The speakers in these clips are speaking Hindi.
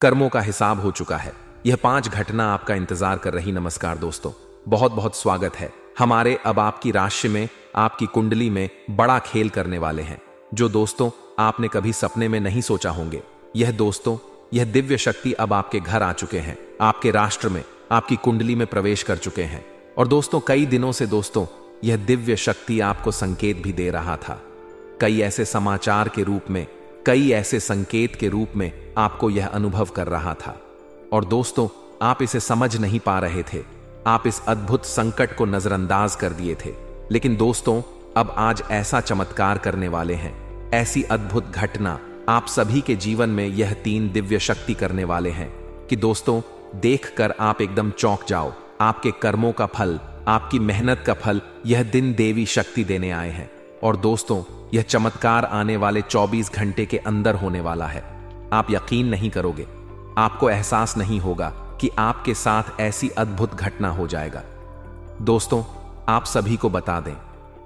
कर्मों का हिसाब हो चुका है। यह 5 घटना आपका इंतजार कर रही। नमस्कार दोस्तों, बहुत बहुत स्वागत है हमारे अब आपकी राशि में, आपकी कुंडली में बड़ा खेल करने वाले हैं, जो दोस्तों आपने कभी सपने में नहीं सोचा होंगे। यह दिव्य शक्ति अब आपके घर आ चुके हैं, आपके राष्ट्र में, आपकी कुंडली में प्रवेश कर चुके हैं। और दोस्तों कई दिनों से दोस्तों यह दिव्य शक्ति आपको संकेत भी दे रहा था। कई ऐसे समाचार के रूप में, कई ऐसे संकेत के रूप में आपको यह अनुभव कर रहा था। और दोस्तों आप इसे समझ नहीं पा रहे थे, आप इस अद्भुत संकट को नजरअंदाज कर दिए थे। लेकिन दोस्तों अब आज ऐसा चमत्कार करने वाले हैं, ऐसी अद्भुत घटना आप सभी के जीवन में यह 3 दिव्य शक्ति करने वाले हैं कि दोस्तों देखकर आप एकदम चौंक जाओ। आपके कर्मों का फल, आपकी मेहनत का फल यह दिन देवी शक्ति देने आए हैं। और दोस्तों यह चमत्कार आने वाले 24 घंटे के अंदर होने वाला है। आप यकीन नहीं करोगे, आपको एहसास नहीं होगा कि आपके साथ ऐसी अद्भुत घटना हो जाएगा। दोस्तों आप सभी को बता दें,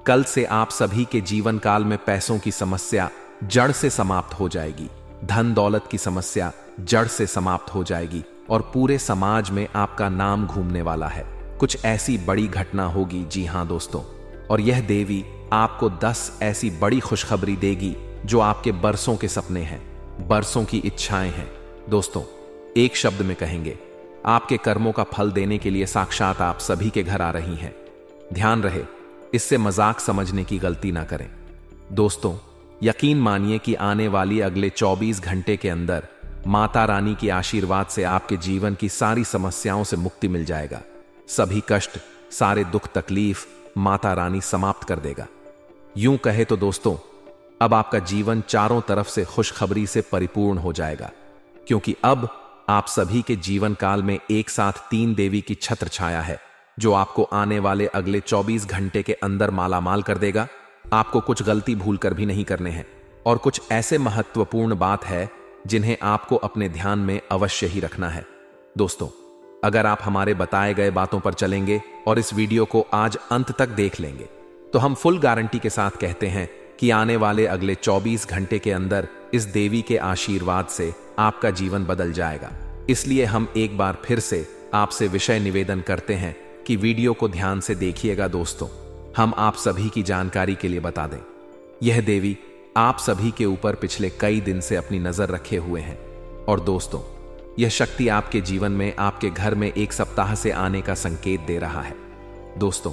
कल से आप सभी के जीवन काल में पैसों की समस्या जड़ से समाप्त हो जाएगी, धन दौलत की समस्या जड़ से समाप्त हो जाएगी और पूरे समाज में आपका नाम घूमने वाला है। कुछ ऐसी बड़ी घटना होगी, जी हां दोस्तों, और यह देवी आपको 10 ऐसी बड़ी खुशखबरी देगी जो आपके बरसों के सपने हैं, बरसों की इच्छाएं हैं। दोस्तों एक शब्द में कहेंगे, आपके कर्मों का फल देने के लिए साक्षात आप सभी के घर आ रही हैं। ध्यान रहे, इससे मजाक समझने की गलती ना करें। दोस्तों यकीन मानिए कि आने वाली अगले 24 घंटे के अंदर माता रानी के आशीर्वाद से आपके जीवन की सारी समस्याओं से मुक्ति मिल जाएगा। सभी कष्ट, सारे दुख तकलीफ माता रानी समाप्त कर देगा। यूं कहे तो दोस्तों अब आपका जीवन चारों तरफ से खुशखबरी से परिपूर्ण हो जाएगा, क्योंकि अब आप सभी के जीवन काल में एक साथ 3 देवी की छत्र छाया है, जो आपको आने वाले अगले 24 घंटे के अंदर मालामाल कर देगा। आपको कुछ गलती भूल कर भी नहीं करने हैं, और कुछ ऐसे महत्वपूर्ण बात है जिन्हें आपको अपने ध्यान में अवश्य ही रखना है। दोस्तों अगर आप हमारे बताए गए बातों पर चलेंगे और इस वीडियो को आज अंत तक देख लेंगे, तो हम फुल गारंटी के साथ कहते हैं कि आने वाले अगले 24 घंटे के अंदर इस देवी के आशीर्वाद से आपका जीवन बदल जाएगा। इसलिए हम एक बार फिर से आपसे विषय निवेदन करते हैं कि वीडियो को ध्यान से देखिएगा। दोस्तों हम आप सभी की जानकारी के लिए बता दें, यह देवी आप सभी के ऊपर पिछले कई दिन से अपनी नजर रखे हुए हैं। और दोस्तों यह शक्ति आपके जीवन में, आपके घर में एक सप्ताह से आने का संकेत दे रहा है। दोस्तों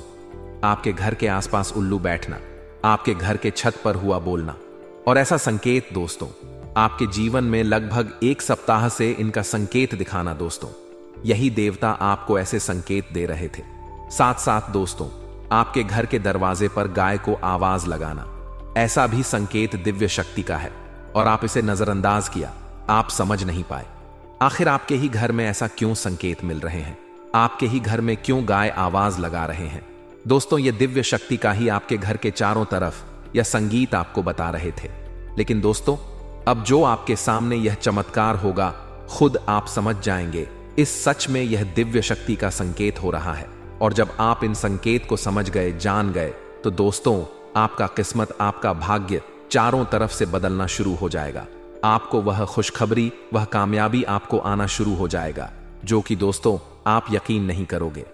आपके घर के आसपास उल्लू बैठना, आपके घर के छत पर हुआ बोलना, और ऐसा संकेत दोस्तों आपके जीवन में लगभग एक सप्ताह से इनका संकेत दिखाना, दोस्तों यही देवता आपको ऐसे संकेत दे रहे थे। साथ साथ दोस्तों आपके घर के दरवाजे पर गाय को आवाज लगाना, ऐसा भी संकेत दिव्य शक्ति का है, और आप इसे नजरअंदाज किया, आप समझ नहीं पाए। आखिर आपके ही घर में ऐसा क्यों संकेत मिल रहे हैं, आपके ही घर में क्यों गाय आवाज लगा रहे हैं? दोस्तों ये दिव्य शक्ति का ही आपके घर के चारों तरफ यह संगीत आपको बता रहे थे। लेकिन दोस्तों अब जो आपके सामने यह चमत्कार होगा, खुद आप समझ जाएंगे इस सच में यह दिव्य शक्ति का संकेत हो रहा है। और जब आप इन संकेत को समझ गए, जान गए, तो दोस्तों आपका किस्मत, आपका भाग्य चारों तरफ से बदलना शुरू हो जाएगा। आपको वह खुशखबरी, वह कामयाबी आपको आना शुरू हो जाएगा, जो कि दोस्तों आप यकीन नहीं करोगे।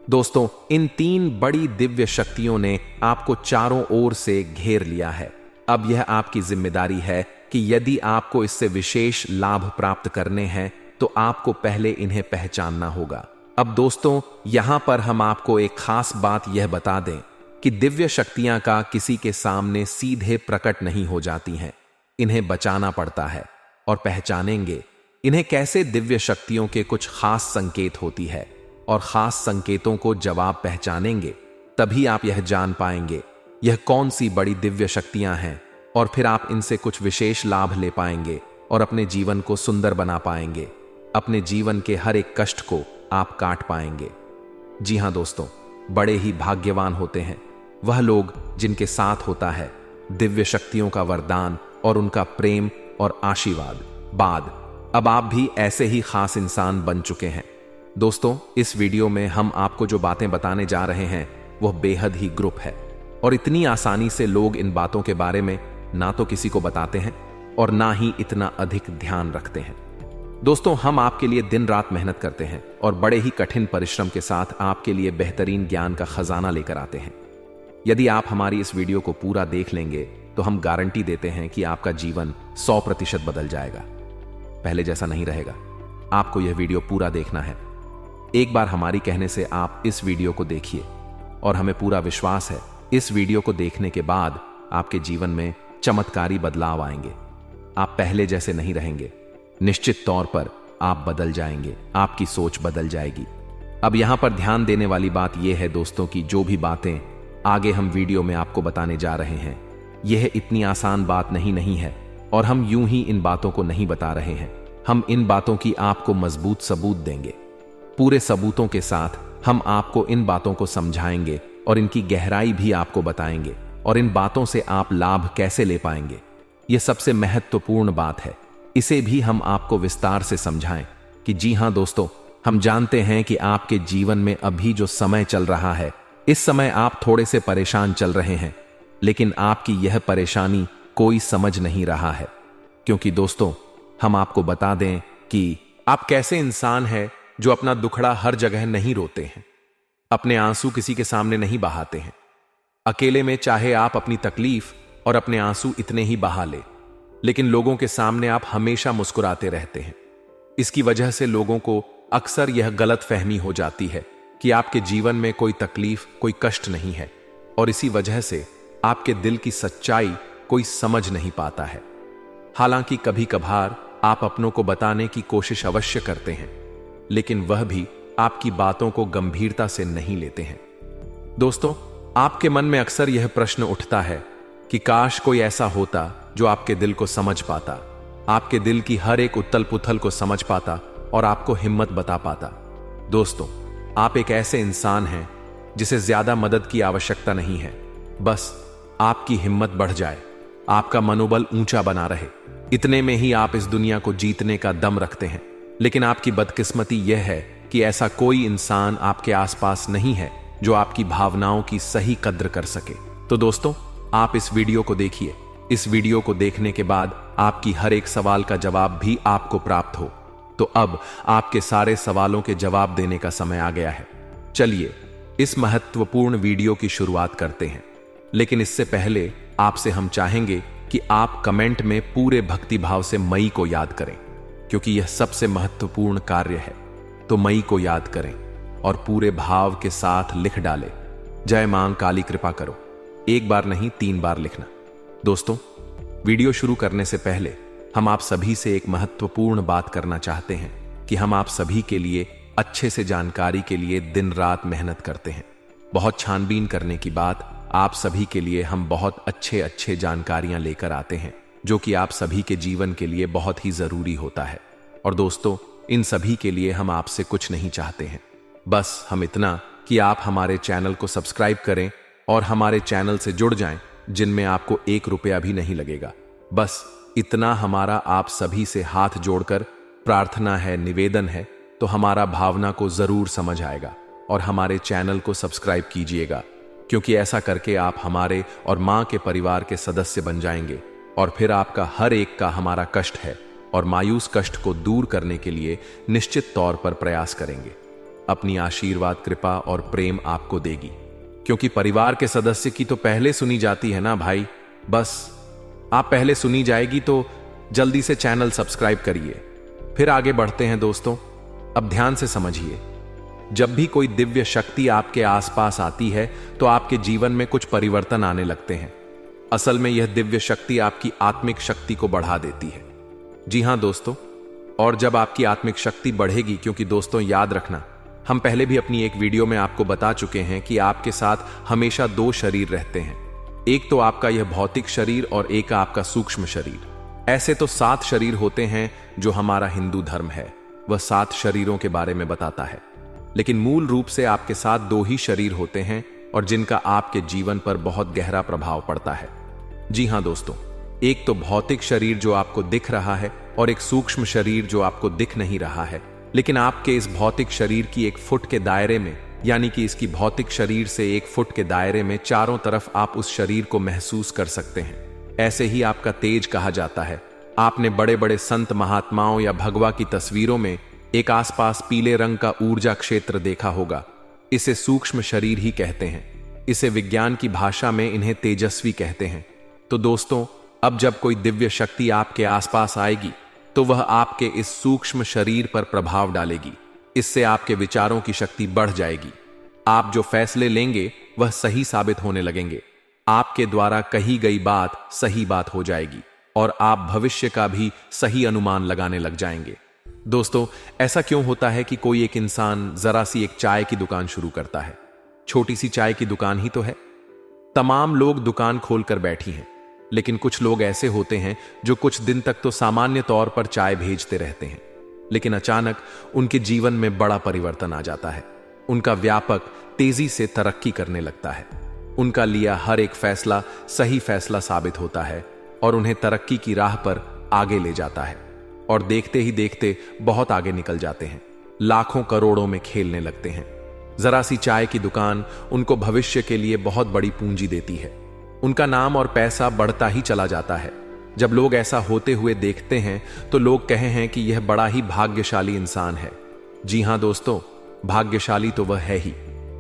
दोस्तों इन 3 बड़ी दिव्य शक्तियों ने आपको चारों ओर से घेर लिया है। अब यह आपकी जिम्मेदारी है कि यदि आपको इससे विशेष लाभ प्राप्त करने हैं तो आपको पहले इन्हें पहचानना होगा। अब दोस्तों यहां पर हम आपको एक खास बात यह बता दें कि दिव्य शक्तियां का किसी के सामने सीधे प्रकट नहीं हो जाती हैं, इन्हें बचाना पड़ता है। और पहचानेंगे इन्हें कैसे, दिव्य शक्तियों के कुछ खास संकेत होती है, और खास संकेतों को जब आप पहचानेंगे तभी आप यह जान पाएंगे यह कौन सी बड़ी दिव्य शक्तियां हैं, और फिर आप इनसे कुछ विशेष लाभ ले पाएंगे और अपने जीवन को सुंदर बना पाएंगे। अपने जीवन के हर एक कष्ट को आप काट पाएंगे। जी हां दोस्तों, बड़े ही भाग्यवान होते हैं वह लोग जिनके साथ होता है दिव्य शक्तियों का वरदान और उनका प्रेम और आशीर्वाद। अब आप भी ऐसे ही खास इंसान बन चुके हैं। दोस्तों इस वीडियो में हम आपको जो बातें बताने जा रहे हैं वह बेहद ही ग्रुप है, और इतनी आसानी से लोग इन बातों के बारे में ना तो किसी को बताते हैं और ना ही इतना अधिक ध्यान रखते हैं। दोस्तों, हम आपके लिए दिन रात मेहनत करते हैं और बड़े ही कठिन परिश्रम के साथ आपके लिए बेहतरीन ज्ञान का खजाना लेकर आते हैं। यदि आप हमारी इस वीडियो को पूरा देख लेंगे तो हम गारंटी देते हैं कि आपका जीवन 100% बदल जाएगा, पहले जैसा नहीं रहेगा। आपको यह वीडियो पूरा देखना है। एक बार हमारी कहने से आप इस वीडियो को देखिए और हमें पूरा विश्वास है इस वीडियो को देखने के बाद आपके जीवन में चमत्कारी बदलाव आएंगे। आप पहले जैसे नहीं रहेंगे, निश्चित तौर पर आप बदल जाएंगे, आपकी सोच बदल जाएगी। अब यहां पर ध्यान देने वाली बात यह है दोस्तों कि जो भी बातें आगे हम वीडियो में आपको बताने जा रहे हैं, यह इतनी आसान बात नहीं है और हम यूं ही इन बातों को नहीं बता रहे हैं। हम इन बातों की आपको मजबूत सबूत देंगे। पूरे सबूतों के साथ हम आपको इन बातों को समझाएंगे और इनकी गहराई भी आपको बताएंगे और इन बातों से आप लाभ कैसे ले पाएंगे, यह सबसे महत्वपूर्ण बात है। इसे भी हम आपको विस्तार से समझाएं कि जी हां दोस्तों, हम जानते हैं कि आपके जीवन में अभी जो समय चल रहा है, इस समय आप थोड़े से परेशान चल रहे हैं, लेकिन आपकी यह परेशानी कोई समझ नहीं रहा है। क्योंकि दोस्तों, हम आपको बता दें कि आप कैसे इंसान हैं जो अपना दुखड़ा हर जगह नहीं रोते हैं, अपने आंसू किसी के सामने नहीं बहाते हैं। अकेले में चाहे आप अपनी तकलीफ और अपने आंसू इतने ही बहा ले, लेकिन लोगों के सामने आप हमेशा मुस्कुराते रहते हैं। इसकी वजह से लोगों को अक्सर यह गलत फहमी हो जाती है कि आपके जीवन में कोई तकलीफ, कोई कष्ट नहीं है और इसी वजह से आपके दिल की सच्चाई कोई समझ नहीं पाता है। हालांकि कभी कभार आप अपनों को बताने की कोशिश अवश्य करते हैं, लेकिन वह भी आपकी बातों को गंभीरता से नहीं लेते हैं। दोस्तों, आपके मन में अक्सर यह प्रश्न उठता है कि काश कोई ऐसा होता जो आपके दिल को समझ पाता, आपके दिल की हर एक उथल पुथल को समझ पाता और आपको हिम्मत बता पाता। दोस्तों, आप एक ऐसे इंसान हैं जिसे ज्यादा मदद की आवश्यकता नहीं है, बस आपकी हिम्मत बढ़ जाए, आपका मनोबल ऊंचा बना रहे। इतने में ही आप इस दुनिया को जीतने का दम रखते हैं। लेकिन आपकी बदकिस्मती यह है कि ऐसा कोई इंसान आपके आसपास नहीं है जो आपकी भावनाओं की सही कद्र कर सके। तो दोस्तों, आप इस वीडियो को देखिए। इस वीडियो को देखने के बाद आपकी हर एक सवाल का जवाब भी आपको प्राप्त हो। तो अब आपके सारे सवालों के जवाब देने का समय आ गया है। चलिए इस महत्वपूर्ण वीडियो की शुरुआत करते हैं। लेकिन इससे पहले आपसे हम चाहेंगे कि आप कमेंट में पूरे भक्ति भाव से मई को याद करें, क्योंकि यह सबसे महत्वपूर्ण कार्य है। तो मई को याद करें और पूरे भाव के साथ लिख डालें, जय मां काली कृपा करो। एक बार नहीं, 3 बार लिखना। दोस्तों, वीडियो शुरू करने से पहले हम आप सभी से एक महत्वपूर्ण बात करना चाहते हैं कि हम आप सभी के लिए अच्छे से जानकारी के लिए दिन रात मेहनत करते हैं। बहुत छानबीन करने की बात, आप सभी के लिए हम बहुत अच्छे जानकारियां लेकर आते हैं जो कि आप सभी के जीवन के लिए बहुत ही जरूरी होता है। और दोस्तों, इन सभी के लिए हम आपसे कुछ नहीं चाहते हैं, बस हम इतना कि आप हमारे चैनल को सब्सक्राइब करें और हमारे चैनल से जुड़ जाएं, जिनमें आपको 1 रुपया भी नहीं लगेगा। बस इतना हमारा आप सभी से हाथ जोड़कर प्रार्थना है, निवेदन है। तो हमारा भावना को जरूर समझ आएगा और हमारे चैनल को सब्सक्राइब कीजिएगा, क्योंकि ऐसा करके आप हमारे और मां के परिवार के सदस्य बन जाएंगे और फिर आपका हर एक का हमारा कष्ट है और मायूस कष्ट को दूर करने के लिए निश्चित तौर पर प्रयास करेंगे। अपनी आशीर्वाद, कृपा और प्रेम आपको देगी, क्योंकि परिवार के सदस्य की तो पहले सुनी जाती है ना भाई। बस आप पहले सुनी जाएगी, तो जल्दी से चैनल सब्सक्राइब करिए। फिर आगे बढ़ते हैं दोस्तों। अब ध्यान से समझिए, जब भी कोई दिव्य शक्ति आपके आसपास आती है तो आपके जीवन में कुछ परिवर्तन आने लगते हैं। असल में यह दिव्य शक्ति आपकी आत्मिक शक्ति को बढ़ा देती है। जी हां दोस्तों, और जब आपकी आत्मिक शक्ति बढ़ेगी, क्योंकि दोस्तों याद रखना, हम पहले भी अपनी एक वीडियो में आपको बता चुके हैं कि आपके साथ हमेशा 2 शरीर रहते हैं। एक तो आपका यह भौतिक शरीर और एक आपका सूक्ष्म शरीर। ऐसे तो 7 शरीर होते हैं जो हमारा हिंदू धर्म है, वह 7 शरीरों के बारे में बताता है। लेकिन मूल रूप से आपके साथ 2 ही शरीर होते हैं और जिनका आपके जीवन पर बहुत गहरा प्रभाव पड़ता है। जी हां दोस्तों, एक तो भौतिक शरीर जो आपको दिख रहा है और एक सूक्ष्म शरीर जो आपको दिख नहीं रहा है, लेकिन आपके इस भौतिक शरीर की 1 फुट के दायरे में, यानी कि इसकी भौतिक शरीर से 1 फुट के दायरे में चारों तरफ आप उस शरीर को महसूस कर सकते हैं। ऐसे ही आपका तेज कहा जाता है, आपने बड़े बड़े संत महात्माओं या भगवा की तस्वीरों में एक आसपास पीले रंग का ऊर्जा क्षेत्र देखा होगा। इसे सूक्ष्म शरीर ही कहते हैं। इसे विज्ञान की भाषा में इन्हें तेजस्वी कहते हैं। तो दोस्तों, अब जब कोई दिव्य शक्ति आपके आसपास आएगी तो वह आपके इस सूक्ष्म शरीर पर प्रभाव डालेगी। इससे आपके विचारों की शक्ति बढ़ जाएगी। आप जो फैसले लेंगे वह सही साबित होने लगेंगे। आपके द्वारा कही गई बात सही बात हो जाएगी और आप भविष्य का भी सही अनुमान लगाने लग जाएंगे। दोस्तों, ऐसा क्यों होता है कि कोई एक इंसान जरा सी एक चाय की दुकान शुरू करता है? छोटी सी चाय की दुकान ही तो है। तमाम लोग दुकान खोलकर बैठी हैं, लेकिन कुछ लोग ऐसे होते हैं जो कुछ दिन तक तो सामान्य तौर पर चाय भेजते रहते हैं, लेकिन अचानक उनके जीवन में बड़ा परिवर्तन आ जाता है। उनका व्यापक तेजी से तरक्की करने लगता है। उनका लिया हर एक फैसला सही फैसला साबित होता है और उन्हें तरक्की की राह पर आगे ले जाता है। और देखते ही देखते बहुत आगे निकल जाते हैं, लाखों करोड़ों में खेलने लगते हैं। जरा सी चाय की दुकान उनको भविष्य के लिए बहुत बड़ी पूंजी देती है। उनका नाम और पैसा बढ़ता ही चला जाता है। जब लोग ऐसा होते हुए देखते हैं तो लोग कहे हैं कि यह बड़ा ही भाग्यशाली इंसान है। जी हां दोस्तों, भाग्यशाली तो वह है ही,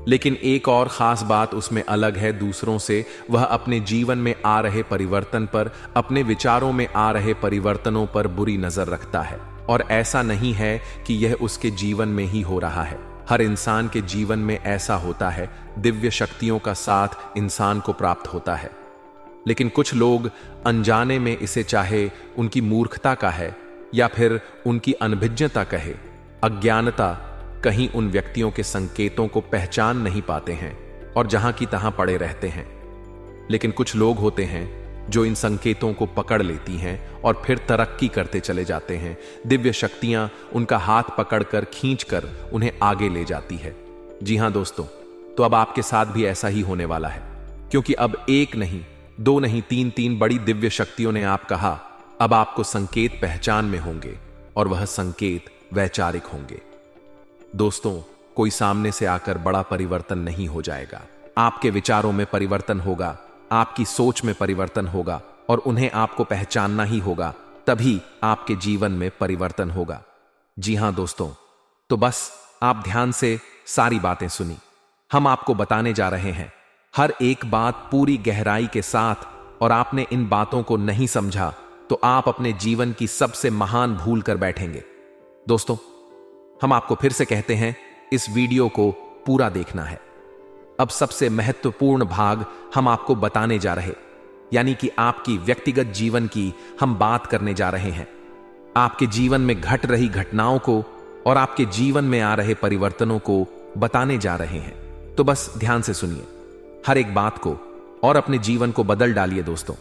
लेकिन एक और खास बात उसमें अलग है दूसरों से। वह अपने जीवन में आ रहे परिवर्तन पर, अपने विचारों में आ रहे परिवर्तनों पर बुरी नजर रखता है। और ऐसा नहीं है कि यह उसके जीवन में ही हो रहा है। हर इंसान के जीवन में ऐसा होता है। दिव्य शक्तियों का साथ इंसान को प्राप्त होता है, लेकिन कुछ लोग अनजाने में इसे, चाहे उनकी मूर्खता का है या फिर उनकी अनभिज्ञता कहे, अज्ञानता, कहीं उन व्यक्तियों के संकेतों को पहचान नहीं पाते हैं और जहां की तहां पड़े रहते हैं। लेकिन कुछ लोग होते हैं जो इन संकेतों को पकड़ लेती हैं और फिर तरक्की करते चले जाते हैं। दिव्य शक्तियां उनका हाथ पकड़कर खींचकर उन्हें आगे ले जाती है। जी हां दोस्तों, तो अब आपके साथ भी ऐसा ही होने वाला है, क्योंकि अब एक नहीं, दो नहीं, तीन बड़ी दिव्य शक्तियों ने आप कहा अब आपको संकेत पहचान में होंगे और वह संकेत वैचारिक होंगे। दोस्तों, कोई सामने से आकर बड़ा परिवर्तन नहीं हो जाएगा। आपके विचारों में परिवर्तन होगा, आपकी सोच में परिवर्तन होगा और उन्हें आपको पहचानना ही होगा, तभी आपके जीवन में परिवर्तन होगा। जी हां दोस्तों, तो बस आप ध्यान से सारी बातें सुनी। हम आपको बताने जा रहे हैं हर एक बात पूरी गहराई के साथ, और आपने इन बातों को नहीं समझा तो आप अपने जीवन की सबसे महान भूल कर बैठेंगे। दोस्तों, हम आपको फिर से कहते हैं, इस वीडियो को पूरा देखना है। अब सबसे महत्वपूर्ण भाग हम आपको बताने जा रहे, यानी कि आपकी व्यक्तिगत जीवन की हम बात करने जा रहे हैं। आपके जीवन में घट रही घटनाओं को और आपके जीवन में आ रहे परिवर्तनों को बताने जा रहे हैं। तो बस ध्यान से सुनिए हर एक बात को और अपने जीवन को बदल डालिए। दोस्तों,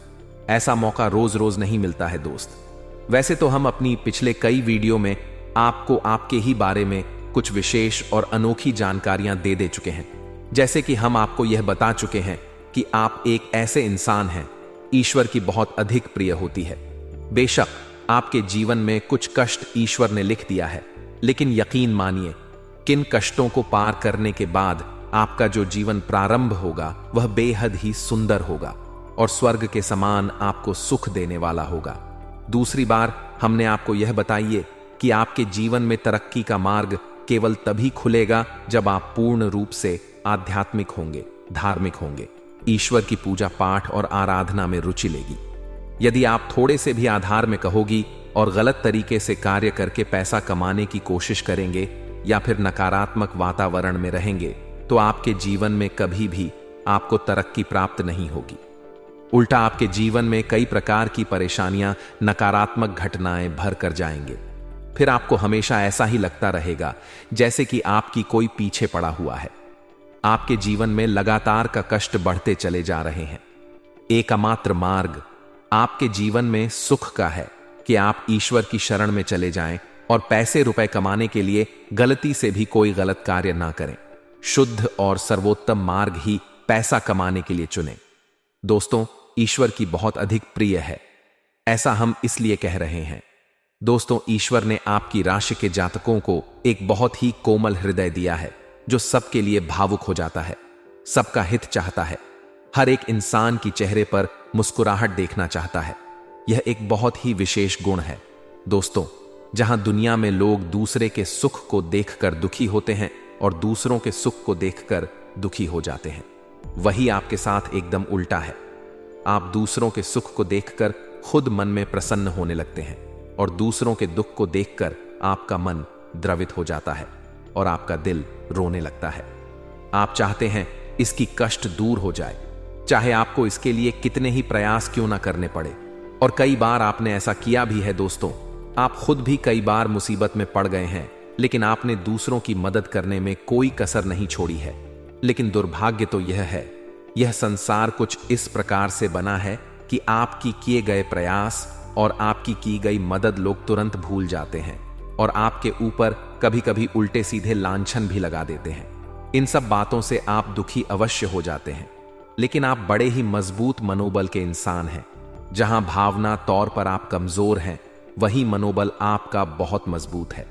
ऐसा मौका रोज रोज नहीं मिलता है दोस्त। वैसे तो हम अपनी पिछले कई वीडियो में आपको आपके ही बारे में कुछ विशेष और अनोखी जानकारियां दे चुके हैं, जैसे कि हम आपको यह बता चुके हैं कि आप एक ऐसे इंसान हैं ईश्वर की बहुत अधिक प्रिय होती है। बेशक आपके जीवन में कुछ कष्ट ईश्वर ने लिख दिया है, लेकिन यकीन मानिए, किन कष्टों को पार करने के बाद आपका जो जीवन प्रारंभ होगा वह बेहद ही सुंदर होगा और स्वर्ग के समान आपको सुख देने वाला होगा। दूसरी बार हमने आपको यह बताइए कि आपके जीवन में तरक्की का मार्ग केवल तभी खुलेगा जब आप पूर्ण रूप से आध्यात्मिक होंगे, धार्मिक होंगे, ईश्वर की पूजा पाठ और आराधना में रुचि लेगी। यदि आप थोड़े से भी आधार में कहोगी और गलत तरीके से कार्य करके पैसा कमाने की कोशिश करेंगे या फिर नकारात्मक वातावरण में रहेंगे, तो आपके जीवन में कभी भी आपको तरक्की प्राप्त नहीं होगी। उल्टा आपके जीवन में कई प्रकार की परेशानियां, नकारात्मक घटनाएं भर कर जाएंगे। फिर आपको हमेशा ऐसा ही लगता रहेगा जैसे कि आपकी कोई पीछे पड़ा हुआ है। आपके जीवन में लगातार का कष्ट बढ़ते चले जा रहे हैं। एकमात्र मार्ग आपके जीवन में सुख का है कि आप ईश्वर की शरण में चले जाएं और पैसे रुपए कमाने के लिए गलती से भी कोई गलत कार्य ना करें। शुद्ध और सर्वोत्तम मार्ग ही पैसा कमाने के लिए चुनें। दोस्तों, ईश्वर की बहुत अधिक प्रिय है, ऐसा हम इसलिए कह रहे हैं। दोस्तों, ईश्वर ने आपकी राशि के जातकों को एक बहुत ही कोमल हृदय दिया है जो सबके लिए भावुक हो जाता है, सबका हित चाहता है, हर एक इंसान की चेहरे पर मुस्कुराहट देखना चाहता है। यह एक बहुत ही विशेष गुण है दोस्तों। जहां दुनिया में लोग दूसरे के सुख को देखकर दुखी होते हैं और दूसरों के सुख को देखकर दुखी हो जाते हैं, वही आपके साथ एकदम उल्टा है। आप दूसरों के सुख को देखकर खुद मन में प्रसन्न होने लगते हैं और दूसरों के दुख को देखकर आपका मन द्रवित हो जाता है और आपका दिल रोने लगता है। आप चाहते हैं इसकी कष्ट दूर हो जाए, चाहे आपको इसके लिए कितने ही प्रयास क्यों ना करने पड़े। और कई बार आपने ऐसा किया भी है दोस्तों। आप खुद भी कई बार मुसीबत में पड़ गए हैं, लेकिन आपने दूसरों की मदद करने में कोई कसर नहीं छोड़ी है। लेकिन दुर्भाग्य तो यह है, यह संसार कुछ इस प्रकार से बना है कि आपकी किए गए प्रयास और आपकी की गई मदद लोग तुरंत भूल जाते हैं और आपके ऊपर कभी कभी उल्टे सीधे लांछन भी लगा देते हैं। इन सब बातों से आप दुखी अवश्य हो जाते हैं, लेकिन आप बड़े ही मजबूत मनोबल के इंसान हैं। जहां भावना तौर पर आप कमजोर हैं, वही मनोबल आपका बहुत मजबूत है।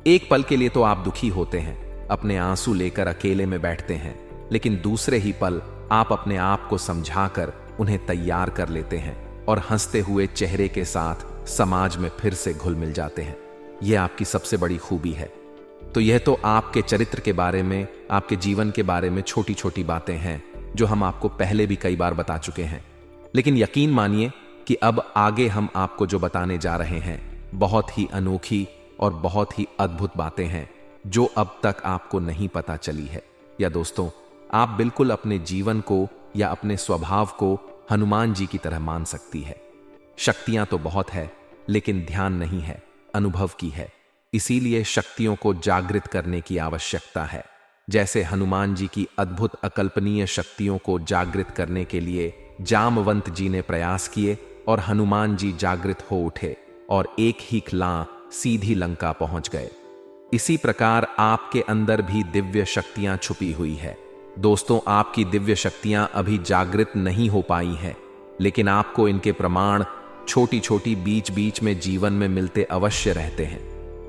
एक पल के लिए तो आप दुखी होते हैं, अपने आंसू लेकर अकेले में बैठते हैं, लेकिन दूसरे ही पल आप अपने आप को समझाकर उन्हें तैयार कर लेते हैं और हंसते हुए चेहरे के साथ समाज में फिर से घुल मिल जाते हैं। यह आपकी सबसे बड़ी खूबी है। तो यह तो आपके चरित्र के बारे में, आपके जीवन के बारे में छोटी छोटी बातें हैं जो हम आपको पहले भी कई बार बता चुके हैं। लेकिन यकीन मानिए कि अब आगे हम आपको जो बताने जा रहे हैं बहुत ही अनोखी और बहुत ही अद्भुत बातें हैं जो अब तक आपको नहीं पता चली है। या दोस्तों, आप बिल्कुल अपने जीवन को या अपने स्वभाव को हनुमान जी की तरह मान सकती है। शक्तियां तो बहुत है, लेकिन ध्यान नहीं है, अनुभव की है। इसीलिए शक्तियों को जागृत करने की आवश्यकता है। जैसे हनुमान जी की अद्भुत अकल्पनीय शक्तियों को जागृत करने के लिए जामवंत जी ने प्रयास किए और हनुमान जी जागृत हो उठे और एक ही ख्लां सीधी लंका पहुंच गए। इसी प्रकार आपके अंदर भी दिव्य शक्तियां छुपी हुई है। दोस्तों, आपकी दिव्य शक्तियां अभी जागृत नहीं हो पाई हैं, लेकिन आपको इनके प्रमाण छोटी छोटी बीच बीच में जीवन में मिलते अवश्य रहते हैं।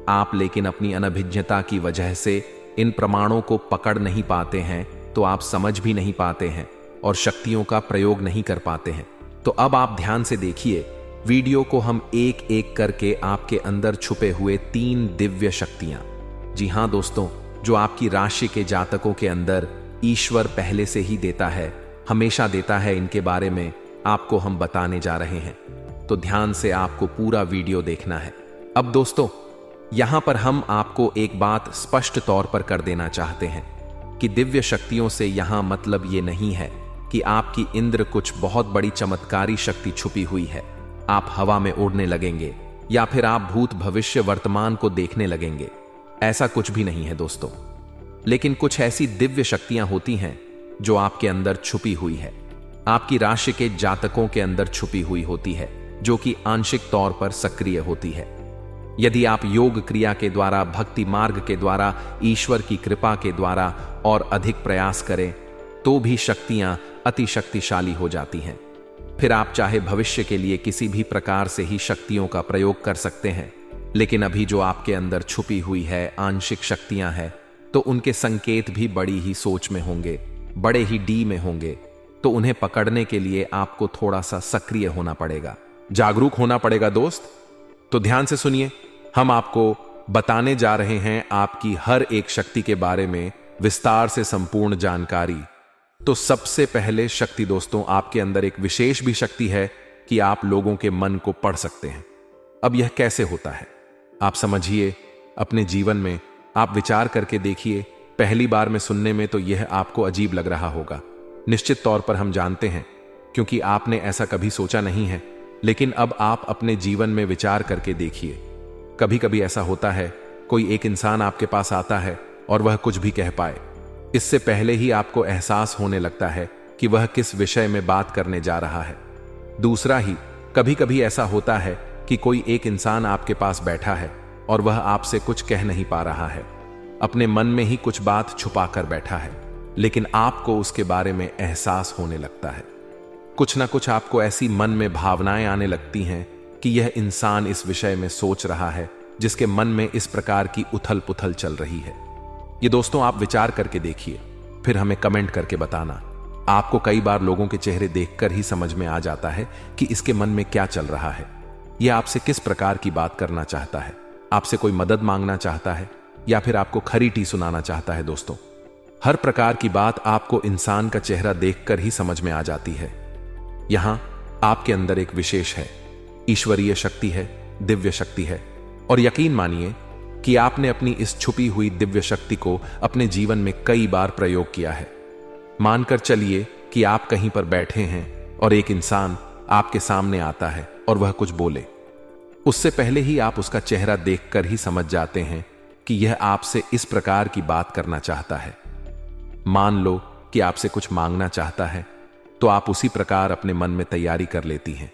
आप लेकिन अपनी अनभिज्ञता की वजह से इन प्रमाणों को पकड़ नहीं पाते हैं, तो आप समझ भी नहीं पाते हैं और शक्तियों का प्रयोग नहीं कर पाते हैं। तो अब आप ध्यान से देखिए वीडियो को, हम एक एक करके आपके अंदर छुपे हुए 3 दिव्य शक्तियां, जी हां दोस्तों, जो आपकी राशि के जातकों के अंदर ईश्वर पहले से ही देता है, हमेशा देता है, इनके बारे में आपको हम बताने जा रहे हैं। तो ध्यान से आपको पूरा वीडियो देखना है। अब दोस्तों, यहां पर हम आपको एक बात स्पष्ट तौर पर कर देना चाहते हैं कि दिव्य शक्तियों से यहां मतलब ये नहीं है कि आपकी इंद्र कुछ बहुत बड़ी चमत्कारी शक्ति छुपी हुई है, आप हवा में उड़ने लगेंगे या फिर आप भूत भविष्य वर्तमान को देखने लगेंगे। ऐसा कुछ भी नहीं है दोस्तों। लेकिन कुछ ऐसी दिव्य शक्तियां होती हैं जो आपके अंदर छुपी हुई है, आपकी राशि के जातकों के अंदर छुपी हुई होती है, जो कि आंशिक तौर पर सक्रिय होती है। यदि आप योग क्रिया के द्वारा, भक्ति मार्ग के द्वारा, ईश्वर की कृपा के द्वारा और अधिक प्रयास करें तो भी शक्तियां अति शक्तिशाली हो जाती हैं। फिर आप चाहे भविष्य के लिए किसी भी प्रकार से ही शक्तियों का प्रयोग कर सकते हैं, लेकिन अभी जो आपके अंदर छुपी हुई है आंशिक शक्तियां हैं, तो उनके संकेत भी बड़ी ही सोच में होंगे, बड़े ही डी में होंगे। तो उन्हें पकड़ने के लिए आपको थोड़ा सा सक्रिय होना पड़ेगा, जागरूक होना पड़ेगा दोस्त। तो ध्यान से सुनिए, हम आपको बताने जा रहे हैं आपकी हर एक शक्ति के बारे में विस्तार से संपूर्ण जानकारी। तो सबसे पहले शक्ति दोस्तों, आपके अंदर एक विशेष भी शक्ति है कि आप लोगों के मन को पढ़ सकते हैं। अब यह कैसे होता है आप समझिए, अपने जीवन में आप विचार करके देखिए। पहली बार में सुनने में तो यह आपको अजीब लग रहा होगा, निश्चित तौर पर हम जानते हैं, क्योंकि आपने ऐसा कभी सोचा नहीं है। लेकिन अब आप अपने जीवन में विचार करके देखिए। कभी कभी ऐसा होता है, कोई एक इंसान आपके पास आता है और वह कुछ भी कह पाए, इससे पहले ही आपको एहसास होने लगता है कि वह किस विषय में बात करने जा रहा है। दूसरा ही, कभी कभी ऐसा होता है कि कोई एक इंसान आपके पास बैठा है और वह आपसे कुछ कह नहीं पा रहा है, अपने मन में ही कुछ बात छुपा कर बैठा है, लेकिन आपको उसके बारे में एहसास होने लगता है। कुछ ना कुछ आपको ऐसी मन में भावनाएं आने लगती हैं कि यह इंसान इस विषय में सोच रहा है, जिसके मन में इस प्रकार की उथल पुथल चल रही है। ये दोस्तों आप विचार करके देखिए, फिर हमें कमेंट करके बताना आपको कई बार लोगों के चेहरे देखकर ही समझ में आ जाता है कि इसके मन में क्या चल रहा है। यह आपसे किस प्रकार की बात करना चाहता है, आपसे कोई मदद मांगना चाहता है या फिर आपको खरी टी सुनाना चाहता है। दोस्तों, हर प्रकार की बात आपको इंसान का चेहरा देखकर ही समझ में आ जाती है। यहां आपके अंदर एक विशेष है, ईश्वरीय शक्ति है, दिव्य शक्ति है। और यकीन मानिए कि आपने अपनी इस छुपी हुई दिव्य शक्ति को अपने जीवन में कई बार प्रयोग किया है। मानकर चलिए कि आप कहीं पर बैठे हैं और एक इंसान आपके सामने आता है और वह कुछ बोले। उससे पहले ही आप उसका चेहरा देखकर ही समझ जाते हैं कि यह आपसे इस प्रकार की बात करना चाहता है। मान लो कि आपसे कुछ मांगना चाहता है, तो आप उसी प्रकार अपने मन में तैयारी कर लेती हैं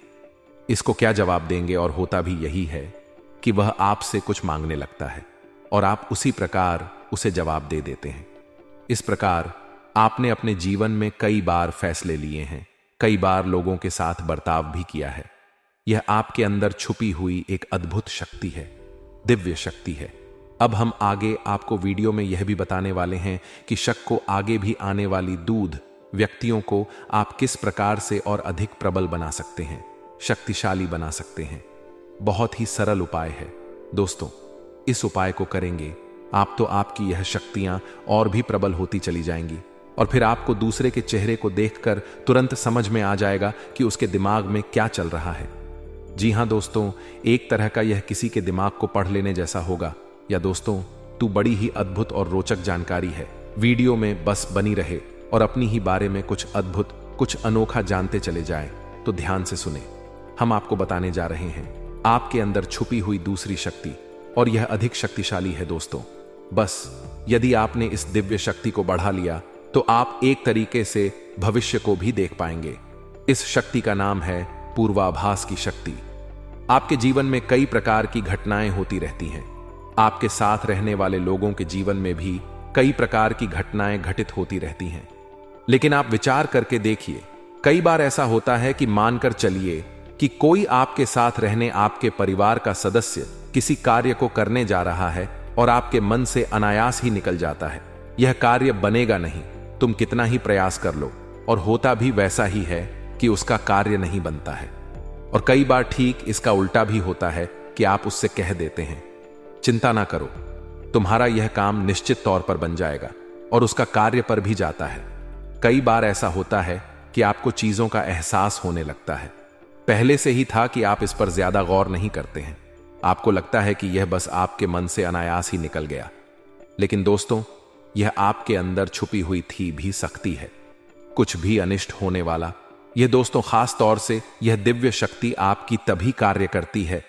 इसको क्या जवाब देंगे, और होता भी यही है कि वह आपसे कुछ मांगने लगता है और आप उसी प्रकार उसे जवाब दे देते हैं। इस प्रकार आपने अपने जीवन में कई बार फैसले लिए हैं, कई बार लोगों के साथ बर्ताव भी किया है। यह आपके अंदर छुपी हुई एक अद्भुत शक्ति है, दिव्य शक्ति है। अब हम आगे आपको वीडियो में यह भी बताने वाले हैं कि शक को आगे भी आने वाली दूध व्यक्तियों को आप किस प्रकार से और अधिक प्रबल बना सकते हैं, शक्तिशाली बना सकते हैं। बहुत ही सरल उपाय है दोस्तों। इस उपाय को करेंगे आप तो आपकी यह शक्तियां और भी प्रबल होती चली जाएंगी और फिर आपको दूसरे के चेहरे को देखकर तुरंत समझ में आ जाएगा कि उसके दिमाग में क्या चल रहा है। जी हां दोस्तों, एक तरह का यह किसी के दिमाग को पढ़ लेने जैसा होगा। या दोस्तों, तू बड़ी ही अद्भुत और रोचक जानकारी है। वीडियो में बस बनी रहे और अपनी ही बारे में कुछ अद्भुत, कुछ अनोखा जानते चले जाएं। तो ध्यान से सुने, हम आपको बताने जा रहे हैं आपके अंदर छुपी हुई दूसरी शक्ति, और यह अधिक शक्तिशाली है दोस्तों। बस यदि आपने इस दिव्य शक्ति को बढ़ा लिया तो आप एक तरीके से भविष्य को भी देख पाएंगे। इस शक्ति का नाम है पूर्वाभास की शक्ति। आपके जीवन में कई प्रकार की घटनाएं होती रहती हैं। आपके साथ रहने वाले लोगों के जीवन में भी कई प्रकार की घटनाएं घटित होती रहती हैं। लेकिन आप विचार करके देखिए, कई बार ऐसा होता है कि मानकर चलिए कि कोई आपके साथ रहने आपके परिवार का सदस्य किसी कार्य को करने जा रहा है और आपके मन से अनायास ही निकल जाता है, यह कार्य बनेगा नहीं, तुम कितना ही प्रयास कर लो, और होता भी वैसा ही है कि उसका कार्य नहीं बनता है। और कई बार ठीक इसका उल्टा भी होता है कि आप उससे कह देते हैं, चिंता ना करो, तुम्हारा यह काम निश्चित तौर पर बन जाएगा, और उसका कार्य पर भी जाता है। कई बार ऐसा होता है कि आपको चीजों का एहसास होने लगता है, पहले से ही था कि आप इस पर ज्यादा गौर नहीं करते हैं। आपको लगता है कि यह बस आपके मन से अनायास ही निकल गया। लेकिन दोस्तों, यह आपके अंदर छुपी हुई थी भी शक्ति है, कुछ भी अनिष्ट होने वाला। यह दोस्तों, खास तौर से यह दिव्य शक्ति आपकी तभी कार्य करती है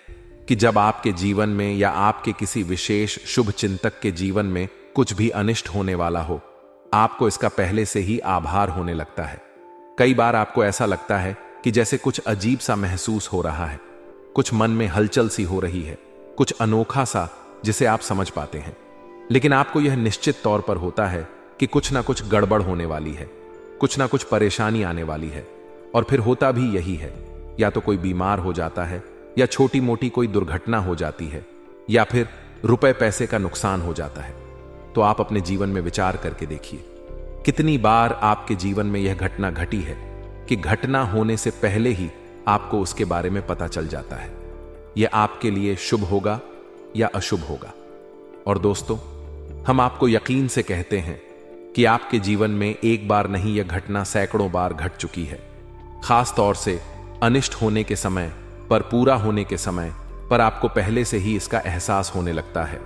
कि जब आपके जीवन में या आपके किसी विशेष शुभ चिंतक के जीवन में कुछ भी अनिष्ट होने वाला हो, आपको इसका पहले से ही आभार होने लगता है। कई बार आपको ऐसा लगता है कि जैसे कुछ अजीब सा महसूस हो रहा है, कुछ मन में हलचल सी हो रही है, कुछ अनोखा सा जिसे आप समझ पाते हैं। लेकिन आपको यह निश्चित तौर पर होता है कि कुछ ना कुछ गड़बड़ होने वाली है, कुछ ना कुछ परेशानी आने वाली है। और फिर होता भी यही है, या तो कोई बीमार हो जाता है, या छोटी मोटी कोई दुर्घटना हो जाती है, या फिर रुपए पैसे का नुकसान हो जाता है। तो आप अपने जीवन में विचार करके देखिए, कितनी बार आपके जीवन में यह घटना घटी है कि घटना होने से पहले ही आपको उसके बारे में पता चल जाता है, यह आपके लिए शुभ होगा या अशुभ होगा। और दोस्तों, हम आपको यकीन से कहते हैं कि आपके जीवन में एक बार नहीं, यह घटना सैकड़ों बार घट चुकी है। खास तौर से अनिष्ट होने के समय पर, पूरा होने के समय पर आपको पहले से ही इसका एहसास होने लगता है।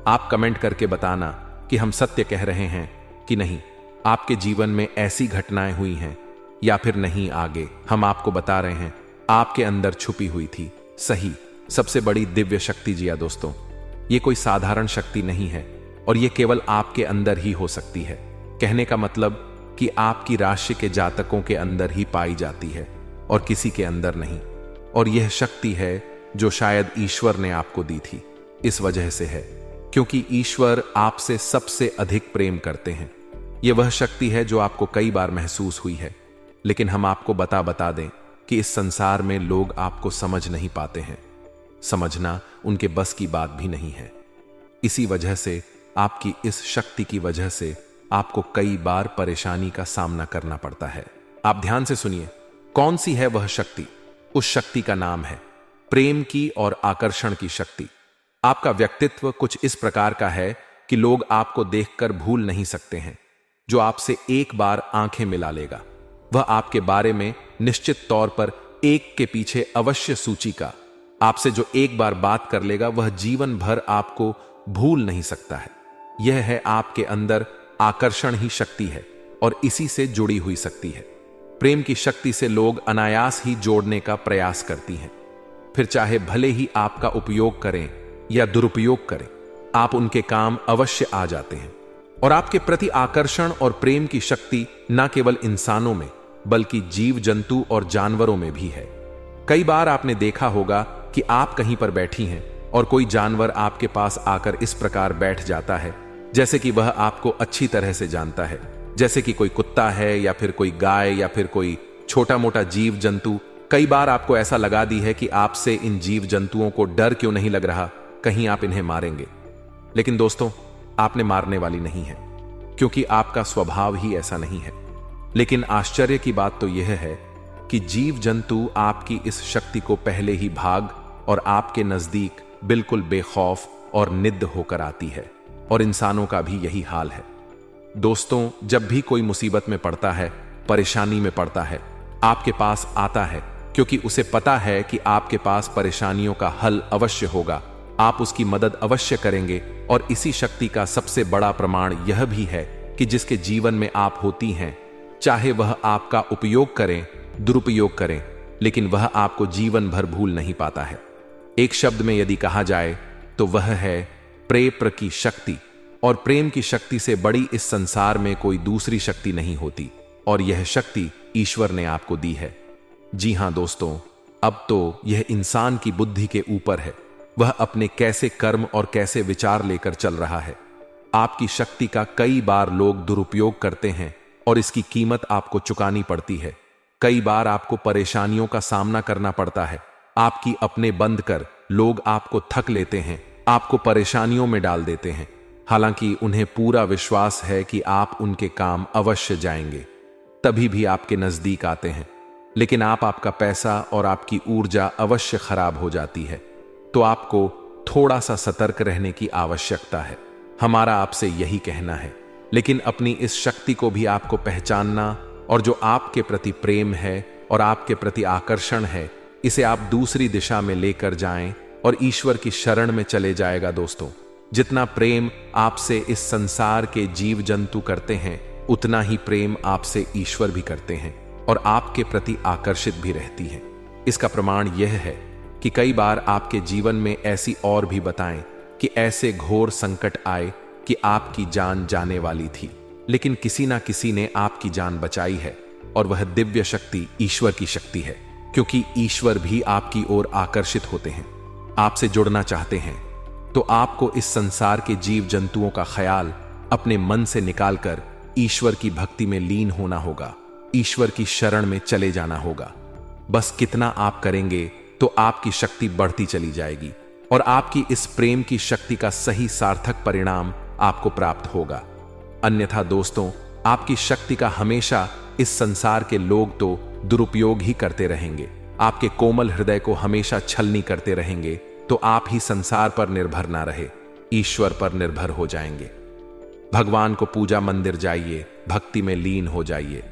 आप कमेंट करके बताना कि हम सत्य कह रहे हैं कि नहीं, आपके जीवन में ऐसी घटनाएं हुई हैं या फिर नहीं। आगे हम आपको बता रहे हैं आपके अंदर छुपी हुई थी सही सबसे बड़ी दिव्य शक्ति। जिया दोस्तों, ये कोई साधारण शक्ति नहीं है, और ये केवल आपके अंदर ही हो सकती है। कहने का मतलब कि आपकी राशि के जातकों के अंदर ही पाई जाती है और किसी के अंदर नहीं। और यह शक्ति है जो शायद ईश्वर ने आपको दी थी। इस वजह से है क्योंकि ईश्वर आपसे सबसे अधिक प्रेम करते हैं। यह वह शक्ति है जो आपको कई बार महसूस हुई है, लेकिन हम आपको बता दें कि इस संसार में लोग आपको समझ नहीं पाते हैं। समझना उनके बस की बात भी नहीं है। इसी वजह से आपकी इस शक्ति की वजह से आपको कई बार परेशानी का सामना करना पड़ता है। आप ध्यान से सुनिए, कौन सी है वह शक्ति? उस शक्ति का नाम है प्रेम की और आकर्षण की शक्ति। आपका व्यक्तित्व कुछ इस प्रकार का है कि लोग आपको देखकर भूल नहीं सकते हैं। जो आपसे एक बार आंखें मिला लेगा, वह आपके बारे में निश्चित तौर पर एक के पीछे अवश्य सूची का, आपसे जो एक बार बात कर लेगा वह जीवन भर आपको भूल नहीं सकता है। यह है आपके अंदर आकर्षण ही शक्ति है और इसी से जुड़ी हुई शक्ति है। प्रेम की शक्ति से लोग अनायास ही जोड़ने का प्रयास करती हैं। फिर चाहे भले ही आपका उपयोग करें या दुरुपयोग करें, आप उनके काम अवश्य आ जाते हैं। और आपके प्रति आकर्षण और प्रेम की शक्ति न केवल इंसानों में बल्कि जीव जंतु और जानवरों में भी है। कई बार आपने देखा होगा कि आप कहीं पर बैठी हैं और कोई जानवर आपके पास आकर इस प्रकार बैठ जाता है जैसे कि वह आपको अच्छी तरह से जानता है, जैसे कि कोई कुत्ता है या फिर कोई गाय या फिर कोई छोटा मोटा जीव जंतु। कई बार आपको ऐसा लगा दी है कि आपसे इन जीव जंतुओं को डर क्यों नहीं लग रहा, कहीं आप इन्हें मारेंगे। लेकिन दोस्तों, आपने मारने वाली नहीं है, क्योंकि आपका स्वभाव ही ऐसा नहीं है। लेकिन आश्चर्य की बात तो यह है कि जीव जंतु आपकी इस शक्ति को पहले ही भाग और आपके नजदीक बिल्कुल बेखौफ और निड्र होकर आती है। और इंसानों का भी यही हाल है। दोस्तों, जब भी कोई मुसीबत में पड़ता है, परेशानी में पड़ता है, आपके पास आता है क्योंकि उसे पता है कि आपके पास परेशानियों का हल अवश्य होगा, आप उसकी मदद अवश्य करेंगे। और इसी शक्ति का सबसे बड़ा प्रमाण यह भी है कि जिसके जीवन में आप होती हैं, चाहे वह आपका उपयोग करें, दुरुपयोग करें, लेकिन वह आपको जीवन भर भूल नहीं पाता है। एक शब्द में यदि कहा जाए तो वह है प्रेम की शक्ति। और प्रेम की शक्ति से बड़ी इस संसार में कोई दूसरी शक्ति नहीं होती, और यह शक्ति ईश्वर ने आपको दी है। जी हां दोस्तों, अब तो यह इंसान की बुद्धि के ऊपर है, वह अपने कैसे कर्म और कैसे विचार लेकर चल रहा है। आपकी शक्ति का कई बार लोग दुरुपयोग करते हैं और इसकी कीमत आपको चुकानी पड़ती है। कई बार आपको परेशानियों का सामना करना पड़ता है। आपकी अपने बंद कर लोग आपको थक लेते हैं, आपको परेशानियों में डाल देते हैं, हालांकि उन्हें पूरा विश्वास है कि आप उनके काम अवश्य जाएंगे, तभी भी आपके नजदीक आते हैं। लेकिन आपका पैसा और आपकी ऊर्जा अवश्य खराब हो जाती है। तो आपको थोड़ा सा सतर्क रहने की आवश्यकता है। हमारा आपसे यही कहना है। लेकिन अपनी इस शक्ति को भी आपको पहचानना, और जो आपके प्रति प्रेम है और आपके प्रति आकर्षण है, इसे आप दूसरी दिशा में लेकर जाएं और ईश्वर की शरण में चले जाएगा। दोस्तों, जितना प्रेम आपसे इस संसार के जीव जंतु करते हैं, उतना ही प्रेम आपसे ईश्वर भी करते हैं और आपके प्रति आकर्षित भी रहती हैं। इसका प्रमाण यह है कि कई बार आपके जीवन में ऐसी और भी बताएं कि ऐसे घोर संकट आए कि आपकी जान जाने वाली थी, लेकिन किसी ना किसी ने आपकी जान बचाई है। और वह दिव्य शक्ति ईश्वर की शक्ति है, क्योंकि ईश्वर भी आपकी ओर आकर्षित होते हैं, आपसे जुड़ना चाहते हैं। तो आपको इस संसार के जीव जंतुओं का ख्याल अपने मन से निकालकर ईश्वर की भक्ति में लीन होना होगा, ईश्वर की शरण में चले जाना होगा। बस कितना आप करेंगे तो आपकी शक्ति बढ़ती चली जाएगी और आपकी इस प्रेम की शक्ति का सही सार्थक परिणाम आपको प्राप्त होगा। अन्यथा दोस्तों, आपकी शक्ति का हमेशा इस संसार के लोग तो दुरुपयोग ही करते रहेंगे, आपके कोमल हृदय को हमेशा छलनी करते रहेंगे। तो आप ही संसार पर निर्भर ना रहे, ईश्वर पर निर्भर हो जाएंगे। भगवान को पूजा मंदिर जाइए, भक्ति में लीन हो जाइए,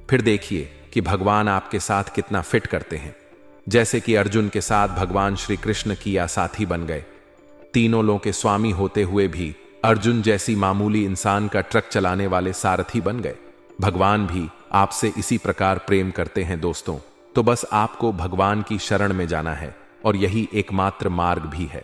फिर देखिए कि भगवान आपके साथ कितना फिट करते हैं। जैसे कि अर्जुन के साथ भगवान श्री कृष्ण किया साथी बन गए। तीनों लोगों के स्वामी होते हुए भी अर्जुन जैसी मामूली इंसान का ट्रक चलाने वाले सारथी बन गए। भगवान भी आपसे इसी प्रकार प्रेम करते हैं दोस्तों। तो बस आपको भगवान की शरण में जाना है और यही एकमात्र मार्ग भी है।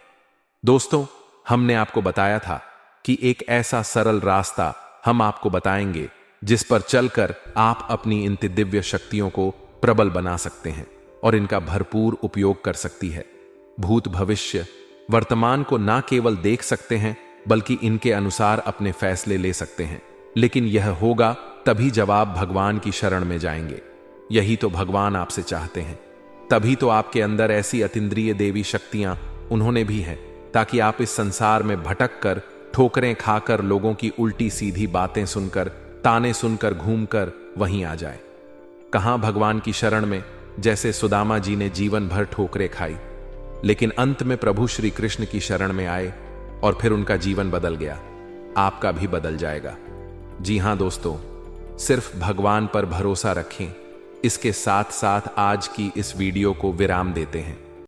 दोस्तों, हमने आपको बताया था कि एक ऐसा सरल रास्ता हम आपको बताएंगे जिस पर चलकर आप अपनी इन दिव्य शक्तियों को प्रबल बना सकते हैं और इनका भरपूर उपयोग कर सकती है। भूत भविष्य वर्तमान को ना केवल देख सकते हैं बल्कि इनके अनुसार अपने फैसले ले सकते हैं। लेकिन यह होगा तभी जब आप भगवान की शरण में जाएंगे। यही तो भगवान आपसे चाहते हैं। तभी तो आपके अंदर ऐसी अतीन्द्रिय देवी शक्तियां उन्होंने भी हैं, ताकि आप इस संसार में भटक कर ठोकरें खाकर, लोगों की उल्टी सीधी बातें सुनकर, ताने सुनकर घूमकर वहीं आ जाए। कहां भगवान की शरण में, जैसे सुदामा जी ने जीवन भर ठोकरें खाई, लेकिन अंत में प्रभु श्री कृष्ण की शरण में आए और फिर उनका जीवन बदल गया। आपका भी बदल जाएगा। जी हां दोस्तों, सिर्फ भगवान पर भरोसा रखें। इसके साथ साथ आज की इस वीडियो को विराम देते हैं।